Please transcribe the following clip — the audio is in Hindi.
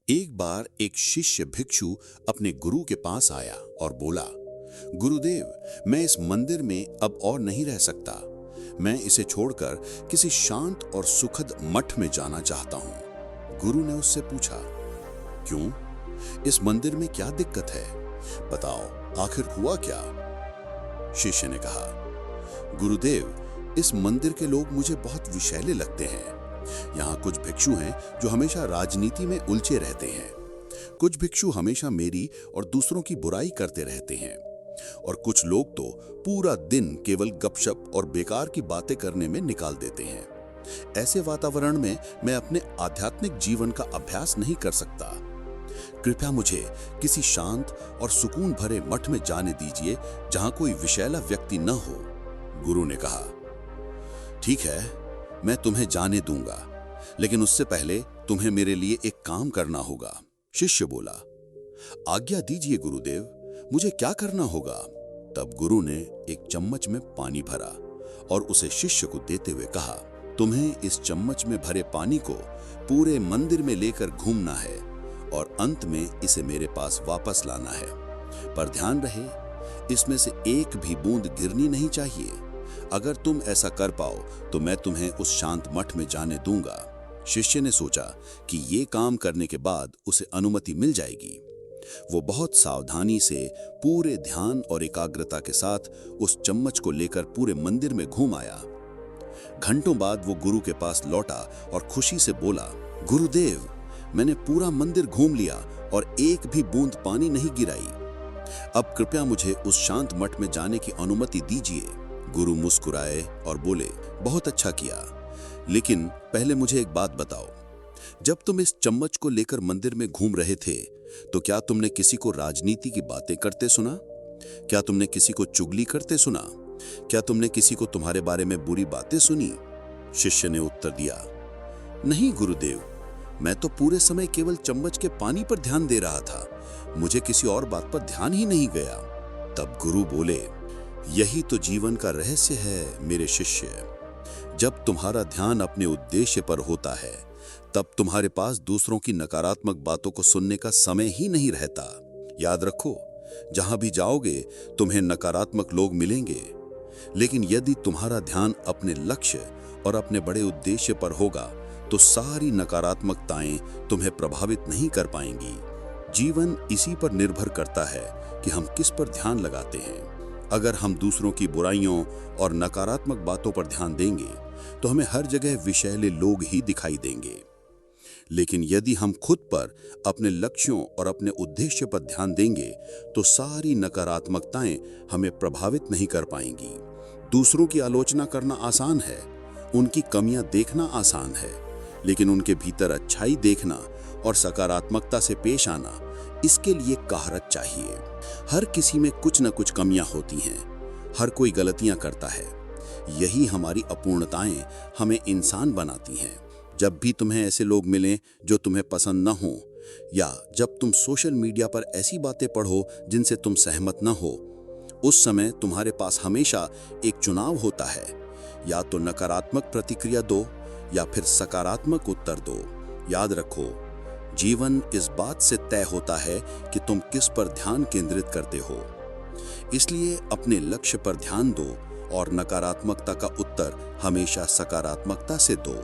एक बार एक शिष्य भिक्षु अपने गुरु के पास आया और बोला, गुरुदेव, मैं इस मंदिर में अब और नहीं रह सकता। मैं इसे छोड़कर किसी शांत और सुखद मठ में जाना चाहता हूं। गुरु ने उससे पूछा, क्यों? इस मंदिर में क्या दिक्कत है? बताओ, आखिर हुआ क्या? शिष्य ने कहा, गुरुदेव, इस मंदिर के लोग मुझे बहुत विषैले लगते हैं। यहाँ कुछ भिक्षु हैं जो हमेशा राजनीति में उलझे रहते हैं। कुछ भिक्षु हमेशा मेरी और दूसरों की बुराई करते रहते हैं, और कुछ लोग तो पूरा दिन केवल गपशप और बेकार की बातें करने में निकाल देते हैं। ऐसे वातावरण में मैं अपने आध्यात्मिक जीवन का अभ्यास नहीं कर सकता। कृपया मुझे किसी शांत और सुकून भरे मठ में जाने दीजिए जहां कोई विषैला व्यक्ति न हो। गुरु ने कहा, ठीक है, मैं तुम्हें जाने दूंगा, लेकिन उससे पहले तुम्हें मेरे लिए एक काम करना होगा। शिष्य बोला, आज्ञा दीजिए गुरुदेव, मुझे क्या करना होगा? तब गुरु ने एक चम्मच में पानी भरा और उसे शिष्य को देते हुए कहा, तुम्हें इस चम्मच में भरे पानी को पूरे मंदिर में लेकर घूमना है और अंत में इसे मेरे पास वापस लाना है। पर ध्यान रहे, इसमें से एक भी बूंद गिरनी नहीं चाहिए। अगर तुम ऐसा कर पाओ तो मैं तुम्हें उस शांत मठ में जाने दूंगा। शिष्य ने सोचा कि ये काम करने के बाद उसे अनुमति मिल जाएगी। वो बहुत सावधानी से, पूरे ध्यान और एकाग्रता के साथ उस चम्मच को लेकर पूरे मंदिर में घूम आया। घंटों बाद वो गुरु के पास लौटा और खुशी से बोला, गुरुदेव, मैंने पूरा मंदिर घूम लिया और एक भी बूंद पानी नहीं गिराई। अब कृपया मुझे उस शांत मठ में जाने की अनुमति दीजिए। गुरु मुस्कुराए और बोले, बहुत अच्छा किया, लेकिन पहले मुझे एक बात बताओ। जब तुम इस चम्मच को लेकर मंदिर में घूम रहे थे तो क्या तुमने किसी को राजनीति की बातें करते सुना? क्या तुमने किसी को चुगली करते सुना? क्या तुमने किसी को तुम्हारे बारे में बुरी बातें सुनी? शिष्य ने उत्तर दिया, नहीं गुरुदेव, मैं तो पूरे समय केवल चम्मच के पानी पर ध्यान दे रहा था। मुझे किसी और बात पर ध्यान ही नहीं गया। तब गुरु बोले, यही तो जीवन का रहस्य है मेरे शिष्य। जब तुम्हारा ध्यान अपने उद्देश्य पर होता है तब तुम्हारे पास दूसरों की नकारात्मक बातों को सुनने का समय ही नहीं रहता। याद रखो, जहां भी जाओगे तुम्हें नकारात्मक लोग मिलेंगे, लेकिन यदि तुम्हारा ध्यान अपने लक्ष्य और अपने बड़े उद्देश्य पर होगा तो सारी नकारात्मकताएं तुम्हें प्रभावित नहीं कर पाएंगी। जीवन इसी पर निर्भर करता है कि हम किस पर ध्यान लगाते हैं। अगर हम दूसरों की बुराइयों और नकारात्मक बातों पर ध्यान देंगे तो हमें हर जगह विषैले लोग ही दिखाई देंगे, लेकिन यदि हम खुद पर, अपने लक्ष्यों और अपने उद्देश्य पर ध्यान देंगे तो सारी नकारात्मकताएं हमें प्रभावित नहीं कर पाएंगी। दूसरों की आलोचना करना आसान है, उनकी कमियां देखना आसान है, लेकिन उनके भीतर अच्छाई देखना और सकारात्मकता से पेश आना, इसके लिए कहारत चाहिए। हर किसी में कुछ न कुछ कमियां होती हैं, हर कोई गलतियां करता है। यही हमारी अपूर्णताएं हमें इंसान बनाती हैं। जब भी तुम्हें ऐसे लोग मिलें जो तुम्हें पसंद न हो, या जब तुम सोशल मीडिया पर ऐसी बातें पढ़ो जिनसे तुम सहमत न हो, उस समय तुम्हारे पास हमेशा एक चुनाव होता है। या तो नकारात्मक प्रतिक्रिया दो या फिर सकारात्मक उत्तर दो। याद रखो, जीवन इस बात से तय होता है कि तुम किस पर ध्यान केंद्रित करते हो। इसलिए अपने लक्ष्य पर ध्यान दो और नकारात्मकता का उत्तर हमेशा सकारात्मकता से दो।